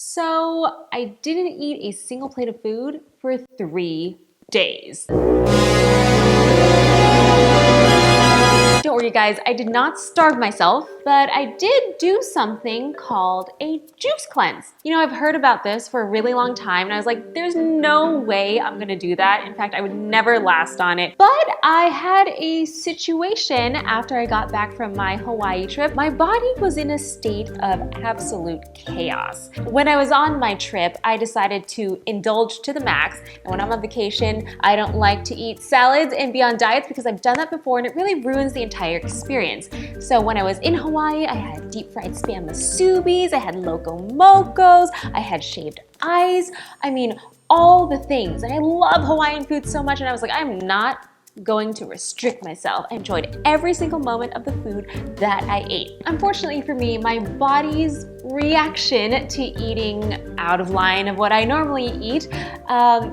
So I didn't eat a single plate of food for 3 days. Don't worry guys, I did not starve myself, but I did do something called a juice cleanse. You know, I've heard about this for a really long time and I was like, there's no way I'm gonna do that. In fact, I would never last on it. But I had a situation after I got back from my Hawaii trip. My body was in a state of absolute chaos. When I was on my trip, I decided to indulge to the max. And when I'm on vacation, I don't like to eat salads and be on diets because I've done that before and it really ruins the entire experience. So when I was in Hawaii, I had deep fried spam musubis, I had loco mocos, I had shaved ice. I mean, all the things. And I love Hawaiian food so much and I was like, I'm not going to restrict myself. I enjoyed every single moment of the food that I ate. Unfortunately for me, my body's reaction to eating out of line of what I normally eat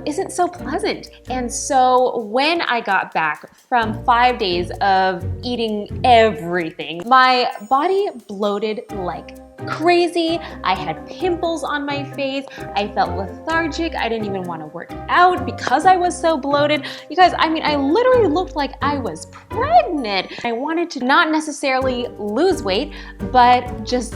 isn't so pleasant. And so when I got back from 5 days of eating everything, my body bloated like crazy. I had pimples on my face. I felt lethargic. I didn't even want to work out because I was so bloated. You guys, I mean, I literally looked like I was pregnant. I wanted to not necessarily lose weight, but just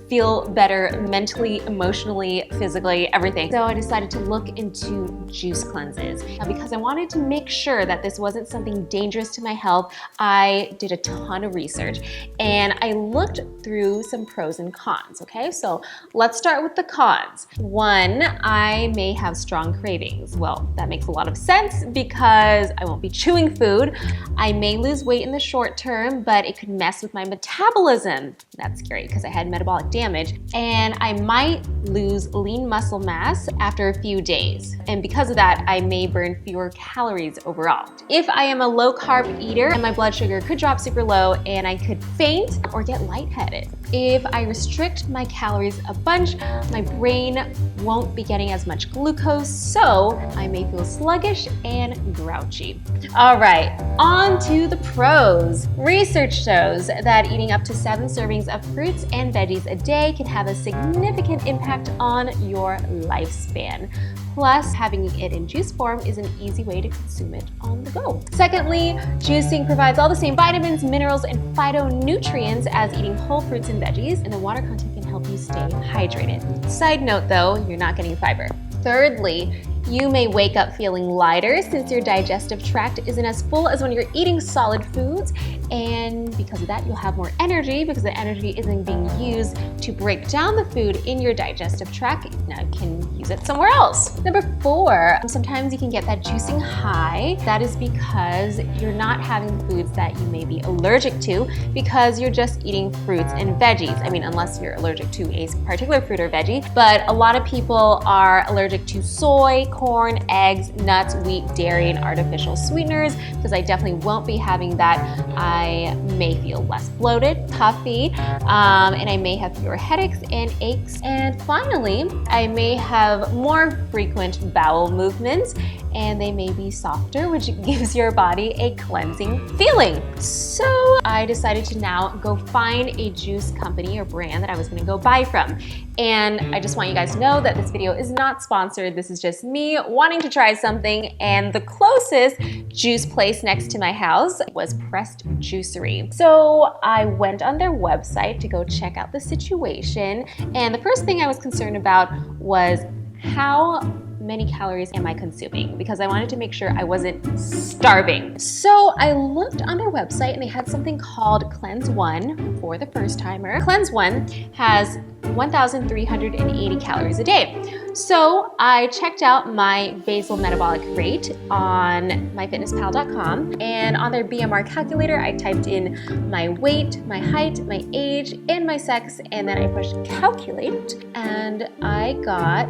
feel better mentally, emotionally, physically, everything. So I decided to look into juice cleanses. Now, because I wanted to make sure that this wasn't something dangerous to my health, I did a ton of research and I looked through some pros and cons, okay? So let's start with the cons. 1, I may have strong cravings. Well, that makes a lot of sense because I won't be chewing food. I may lose weight in the short term, but it could mess with my metabolism. That's scary because I had metabolic damage, and I might lose lean muscle mass after a few days. And because of that, I may burn fewer calories overall. If I am a low carb eater, my blood sugar could drop super low and I could faint or get lightheaded. If I restrict my calories a bunch, my brain won't be getting as much glucose, so I may feel sluggish and grouchy. All right, on to the pros. Research shows that eating up to 7 servings of fruits and veggies a day can have a significant impact on your lifespan. Plus, having it in juice form is an easy way to consume it on the go. Secondly, juicing provides all the same vitamins, minerals, and phytonutrients as eating whole fruits and veggies, and the water content can help you stay hydrated. Side note though, you're not getting fiber. Thirdly, you may wake up feeling lighter since your digestive tract isn't as full as when you're eating solid foods, and because of that you'll have more energy because the energy isn't being used to break down the food in your digestive tract. Now you can use it somewhere else. Number 4, sometimes you can get that juicing high. That is because you're not having foods that you may be allergic to because you're just eating fruits and veggies. I mean, unless you're allergic to a particular fruit or veggie, but a lot of people are allergic to soy, corn, eggs, nuts, wheat, dairy, and artificial sweeteners. Because I definitely won't be having that, I may feel less bloated, puffy, and I may have fewer headaches and aches. And finally, I may have more frequent bowel movements and they may be softer, which gives your body a cleansing feeling. So I decided to now go find a juice company or brand that I was gonna go buy from. And I just want you guys to know that this video is not sponsored. This is just me wanting to try something, and the closest juice place next to my house was Pressed Juicery. So I went on their website to go check out the situation, and the first thing I was concerned about was how many calories am I consuming, because I wanted to make sure I wasn't starving. So I looked on their website and they had something called Cleanse 1 for the first timer. Cleanse 1 has 1,380 calories a day. So I checked out my basal metabolic rate on myfitnesspal.com, and on their BMR calculator, I typed in my weight, my height, my age, and my sex, and then I pushed calculate, and I got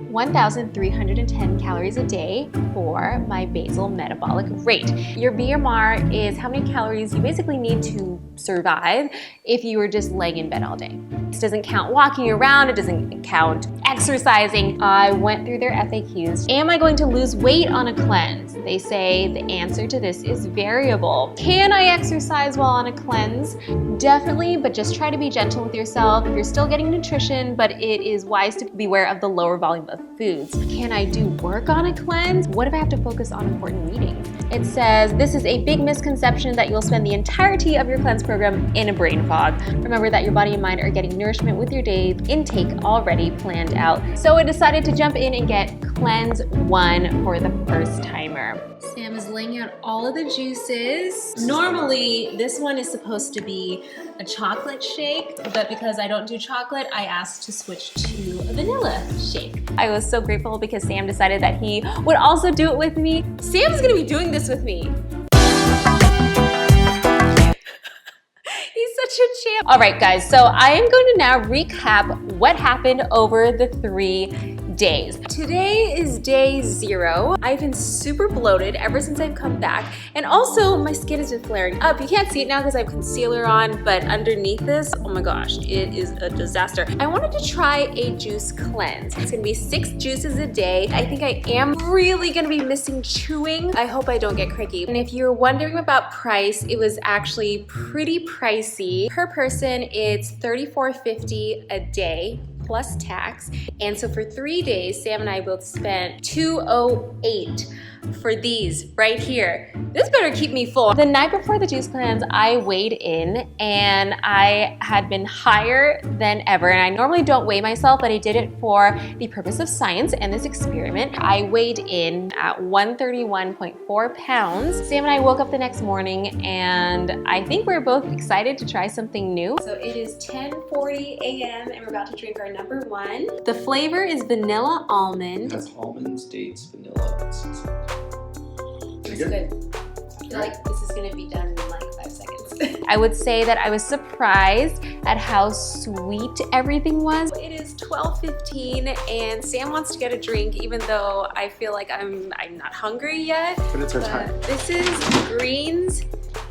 1,310 calories a day for my basal metabolic rate. Your BMR is how many calories you basically need to survive if you were just laying in bed all day. This doesn't count walking around, it doesn't count exercising. I went through their FAQs. Am I going to lose weight on a cleanse? They say the answer to this is variable. Can I exercise while on a cleanse? Definitely, but just try to be gentle with yourself. You're still getting nutrition, but it is wise to beware of the lower volume of foods. Can I do work on a cleanse? What if I have to focus on important meetings? It says this is a big misconception that you'll spend the entirety of your cleanse program in a brain fog. Remember that your body and mind are getting nourishment with your day intake already planned out. So I decided to jump in and get Cleanse 1 for the first timer. Sam is laying out all of the juices. Normally, this one is supposed to be a chocolate shake, but because I don't do chocolate, I asked to switch to a vanilla shake. I was so grateful because Sam decided that he would also do it with me. Sam's gonna be doing this with me. He's such a champ. All right, guys, so I am going to now recap what happened over the 3 days. Today is day 0. I've been super bloated ever since I've come back, and also my skin has been flaring up. You can't see it now because I have concealer on, but underneath this, oh my gosh, it is a disaster. I wanted to try a juice cleanse. It's gonna be 6 juices a day. I think I am really gonna be missing chewing. I hope I don't get cranky. And if you're wondering about price, it was actually pretty pricey. Per person, it's $34.50 a day plus tax. And so for 3 days, Sam and I both spent $208 for these right here. This better keep me full. The night before the juice cleanse, I weighed in and I had been higher than ever. And I normally don't weigh myself, but I did it for the purpose of science and this experiment. I weighed in at 131.4 pounds. Sam and I woke up the next morning and I think we're both excited to try something new. So it is 10:40 a.m. and we're about to drink our number 1. The flavor is vanilla almond. It has almonds, dates, vanilla, and sea salt. It's good. I feel like this is gonna be done in like 5 seconds. I would say that I was surprised at how sweet everything was. It is 12:15 and Sam wants to get a drink even though I feel like I'm not hungry yet. But it's our time. This is greens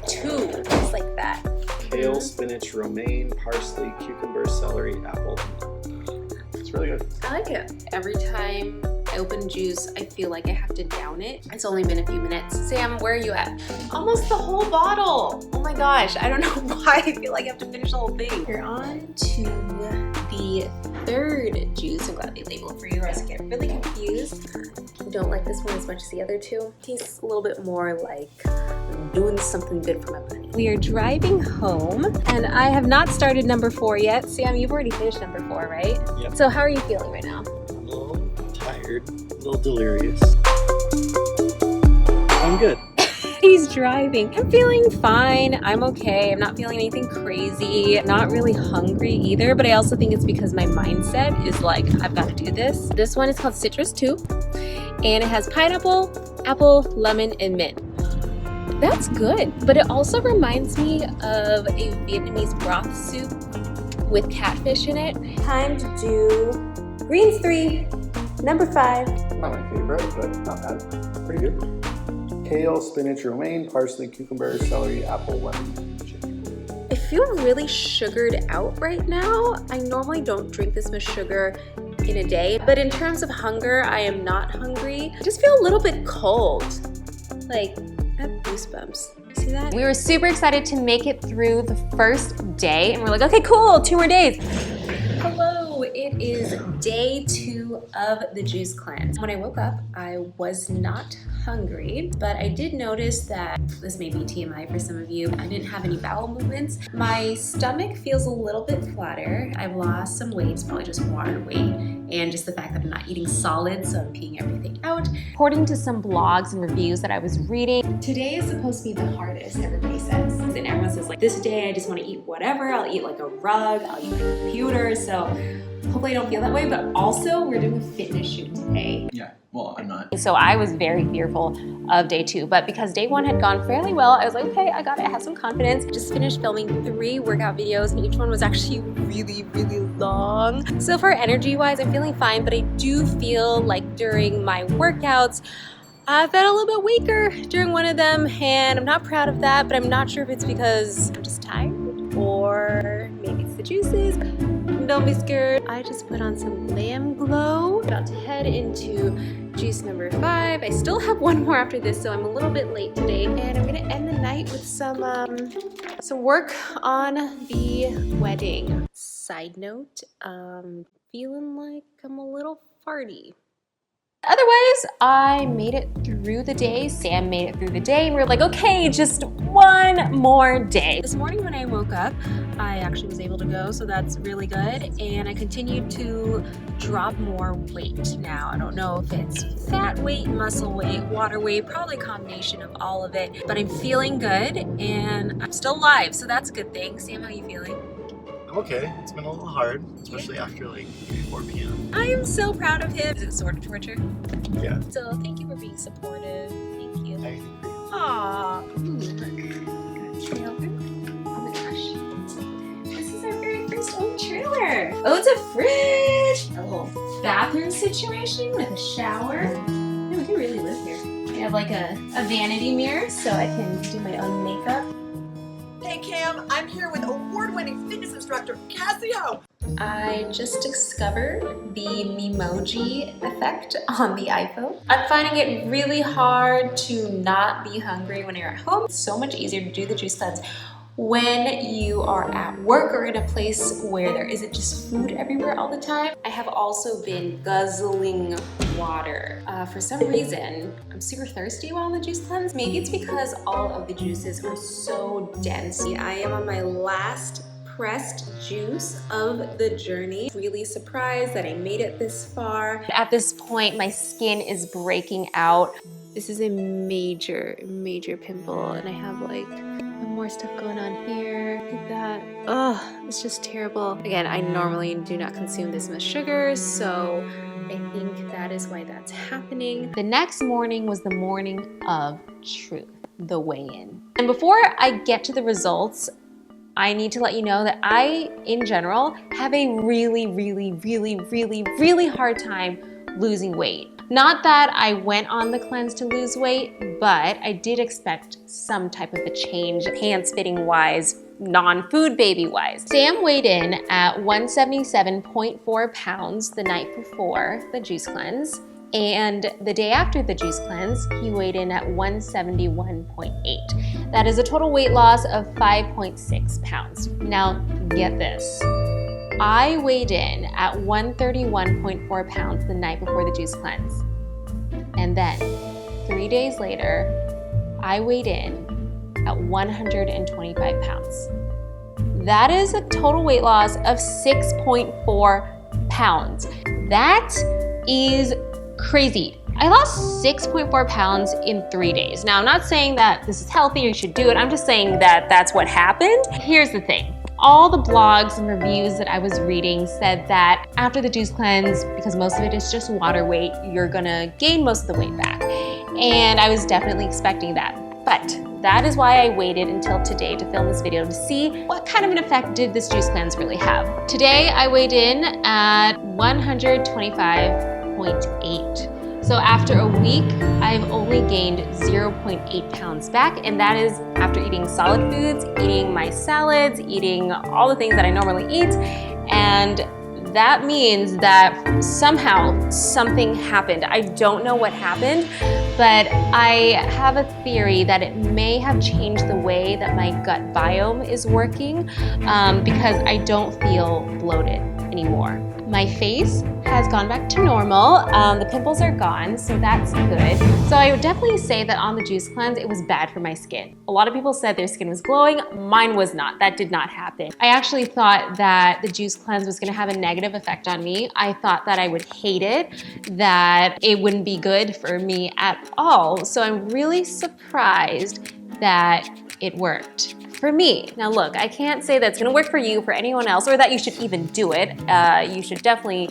2, just like that. Kale, spinach, romaine, parsley, cucumber, celery, apple, and lemon. It's really good. I like it. Every time I open juice, I feel like I have to down it. It's only been a few minutes. Sam, where are you at? Almost the whole bottle. Oh my gosh, I don't know why I feel like I have to finish the whole thing. We're on to the 3rd juice. I'm glad they labeled it for you or else I get really confused. I don't like this one as much as the other 2. Tastes a little bit more like I'm doing something good for my body. We are driving home and I have not started number 4 yet. Sam, you've already finished number 4, right? Yep. So how are you feeling right now? I'm a little tired, a little delirious. I'm good. He's driving. I'm feeling fine. I'm okay. I'm not feeling anything crazy. Not really hungry either, but I also think it's because my mindset is like, I've got to do this. This one is called Citrus 2, and it has pineapple, apple, lemon, and mint. That's good, but it also reminds me of a Vietnamese broth soup with catfish in it. Time to do greens 3, number 5. Not my favorite, but not bad. Pretty good. Kale, spinach, romaine, parsley, cucumber, celery, apple, lemon, chicken. I feel really sugared out right now. I normally don't drink this much sugar in a day, but in terms of hunger, I am not hungry. I just feel a little bit cold. Like, I have goosebumps. See that? We were super excited to make it through the first day, and we're like, okay, cool, 2 more days. Hello, it is day 2 of the juice cleanse. When I woke up, I was not hungry, but I did notice that, this may be TMI for some of you, I didn't have any bowel movements. My stomach feels a little bit flatter. I've lost some weight, it's probably just water weight, and just the fact that I'm not eating solid, so I'm peeing everything out. According to some blogs and reviews that I was reading, today is supposed to be the hardest, everybody says. And everyone says like, this day I just want to eat whatever, I'll eat like a rug, I'll eat my computer, so hopefully I don't feel that way, but also we're doing a fitness shoot today. Yeah, well, I'm not. So I was very fearful of day 2, but because day 1 had gone fairly well, I was like, okay, I got it, I have some confidence. Just finished filming 3 workout videos and each one was actually really, really long. So for energy-wise, I'm feeling fine, but I do feel like during my workouts, I felt a little bit weaker during one of them, and I'm not proud of that, but I'm not sure if it's because I'm just tired or maybe it's the juices. don't be scared. I just put on some Lamb Glow. About to head into juice number 5. I still have one more after this, so I'm a little bit late today. And I'm gonna end the night with some work on the wedding. Side note, feeling like I'm a little farty. Otherwise, I made it through the day. Sam made it through the day, and we were like, okay, just one more day. This morning when I woke up, I actually was able to go, so that's really good. And I continued to drop more weight now. I don't know if it's fat weight, muscle weight, water weight, probably a combination of all of it. But I'm feeling good, and I'm still alive, so that's a good thing. Sam, how are you feeling? I'm okay. It's been a little hard, especially after like 4 p.m. I am so proud of him. Is it sort of torture? Yeah. So thank you for being supportive. Thank you. I agree. Aww. Look. Oh my gosh. This is our very first home trailer. Oh, it's a fridge. A little bathroom situation with a shower. Yeah, we can really live here. We have like a vanity mirror so I can do my own makeup. Hey Cam, I'm here with award-winning fitness instructor Cassey Ho. I just discovered the Memoji effect on the iPhone. I'm finding it really hard to not be hungry when you're at home. It's so much easier to do the juice cleanse when you are at work or in a place where there isn't just food everywhere all the time. I have also been guzzling water. For some reason, I'm super thirsty while on the juice cleanse. Maybe it's because all of the juices are so dense. I am on my last pressed juice of the journey. Really surprised that I made it this far. At this point, my skin is breaking out. This is a major pimple, and I have like more stuff going on here. Look at that. Oh, it's just terrible. Again, I normally do not consume this much sugar, so I think that is why that's happening. The next morning was the morning of truth, the weigh-in. And before I get to the results, I need to let you know that I, in general, have a really hard time losing weight. Not that I went on the cleanse to lose weight, but I did expect some type of a change, pants fitting wise, non-food baby wise. Sam weighed in at 177.4 pounds the night before the juice cleanse, and the day after the juice cleanse, he weighed in at 171.8. That is a total weight loss of 5.6 pounds. Now, get this. I weighed in at 131.4 pounds the night before the juice cleanse. And then, 3 days later, I weighed in at 125 pounds. That is a total weight loss of 6.4 pounds. That is crazy. I lost 6.4 pounds in 3 days. Now, I'm not saying that this is healthy or you should do it. I'm just saying that that's what happened. Here's the thing. All the blogs and reviews that I was reading said that after the juice cleanse, because most of it is just water weight, you're gonna gain most of the weight back. And I was definitely expecting that. But that is why I waited until today to film this video to see what kind of an effect did this juice cleanse really have. Today I weighed in at 125.8. So after a week, I've only gained 0.8 pounds back, and that is after eating solid foods, eating my salads, eating all the things that I normally eat, and that means that somehow something happened. I don't know what happened, but I have a theory that it may have changed the way that my gut biome is working because I don't feel bloated anymore. My face has gone back to normal. The pimples are gone, so that's good. So I would definitely say that on the juice cleanse, it was bad for my skin. A lot of people said their skin was glowing. Mine was not. That did not happen. I actually thought that the juice cleanse was gonna have a negative effect on me. I thought that I would hate it, that it wouldn't be good for me at all. So I'm really surprised that it worked for me. Now look, I can't say that's gonna work for you, for anyone else, or that you should even do it. You should definitely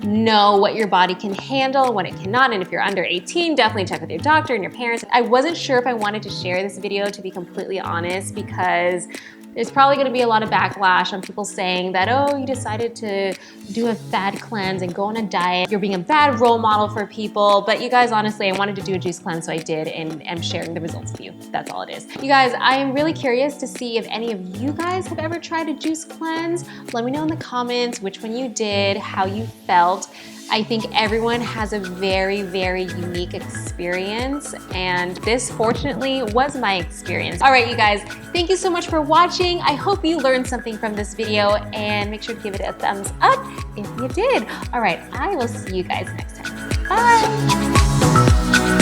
know what your body can handle and what it cannot, and if you're under 18, definitely check with your doctor and your parents. I wasn't sure if I wanted to share this video, to be completely honest, because There's probably gonna be a lot of backlash on people saying that, oh, you decided to do a fad cleanse and go on a diet. You're being a bad role model for people. But you guys, honestly, I wanted to do a juice cleanse, so I did, and I'm sharing the results with you. That's all it is. You guys, I am really curious to see if any of you guys have ever tried a juice cleanse. Let me know in the comments which one you did, how you felt. I think everyone has a very, very unique experience, and this fortunately was my experience. All right, you guys, thank you so much for watching. I hope you learned something from this video, and make sure to give it a thumbs up if you did. All right, I will see you guys next time. Bye.